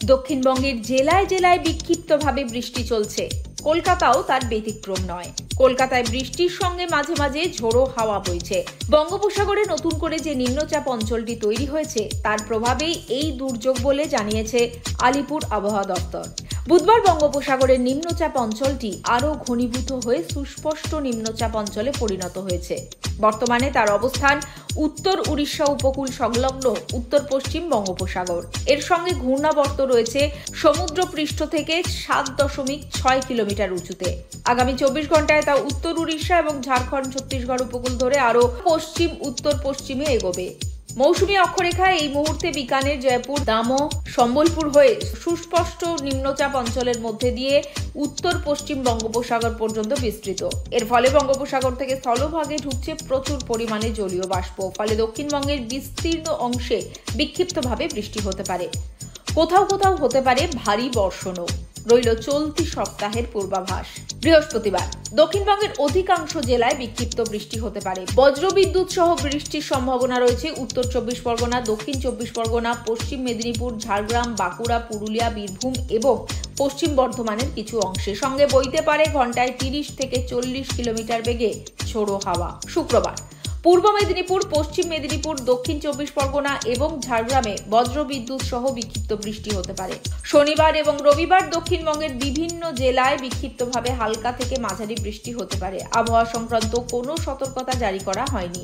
দক্ষিণবঙ্গের জেলায় জেলায় বিক্ষিপ্তভাবে বৃষ্টি চলছে। কলকাতাও তার ব্যতিক্রম নয়। কলকাতায় বৃষ্টির সঙ্গে মাঝে মাঝে ঝোড়ো হাওয়া বইছে। বঙ্গোপসাগরে নতুন করে যে নিম্নচাপ অঞ্চলটি তৈরি হয়েছে তার প্রভাবেই এই দুর্যোগ বলে জানিয়েছে আলিপুর আবহাওয়া দপ্তর। বুধবার বঙ্গোপসাগরের নিম্নচাপ অঞ্চলটি আরও ঘনীভূত হয়ে সুস্পষ্ট নিম্নচাপ অঞ্চলে পরিণত হয়েছে। বর্তমানে তার অবস্থান উত্তর উড়িষ্যা উপকূল সংলগ্ন উত্তর পশ্চিম বঙ্গোপসাগর। এর সঙ্গে ঘূর্ণাবর্ত রয়েছে সমুদ্রপৃষ্ঠ থেকে 7.6 কিলোমিটার উঁচুতে। আগামী 24 ঘন্টায় তা উত্তর উড়িষ্যা এবং ঝাড়খণ্ড ছত্তিশগড় উপকূল ধরে আরও পশ্চিম উত্তর পশ্চিমে এগোবে। মৌসুমী অক্ষরেখায় এই মুহূর্তে বিকানের, জয়পুর, দামোহ, সম্বলপুর হয়ে সুস্পষ্ট নিম্নচাপ অঞ্চলের মধ্যে দিয়ে উত্তর পশ্চিম বঙ্গোপসাগর পর্যন্ত বিস্তৃত। এর ফলে বঙ্গোপসাগর থেকে স্থলভাগে ঢুকছে প্রচুর পরিমাণে জলীয় বাষ্প। ফলে দক্ষিণবঙ্গের বিস্তীর্ণ অংশে বিক্ষিপ্তভাবে বৃষ্টি হতে পারে। কোথাও কোথাও হতে পারে ভারী বর্ষণও। রইল চলতি সপ্তাহের পূর্বাভাস। বৃহস্পতিবার দক্ষিণবঙ্গের অধিকাংশ জেলায় বিক্ষিপ্ত বৃষ্টি হতে পারে। বজ্রবিদ্যুৎ সহ বৃষ্টির সম্ভাবনা রয়েছে উত্তর 24 পরগনা, দক্ষিণ 24 পরগনা, পশ্চিম মেদিনীপুর, ঝাড়গ্রাম, বাঁকুড়া, পুরুলিয়া, বীরভূম এবং পশ্চিম বর্ধমানের কিছু অংশে। সঙ্গে বইতে পারে ঘন্টায় 30 থেকে 40 কিলোমিটার বেগে ঝোড়ো হাওয়া। শুক্রবার পূর্ব মেদিনীপুর, পশ্চিম মেদিনীপুর, দক্ষিণ 24 পরগনা এবং ঝাড়গ্রামে বজ্রবিদ্যুৎ সহ বিক্ষিপ্ত বৃষ্টি হতে পারে। শনিবার এবং রবিবার দক্ষিণবঙ্গের বিভিন্ন জেলায় বিক্ষিপ্তভাবে হালকা থেকে মাঝারি বৃষ্টি হতে পারে। আবহাওয়া সংক্রান্ত কোনো সতর্কতা জারি করা হয়নি।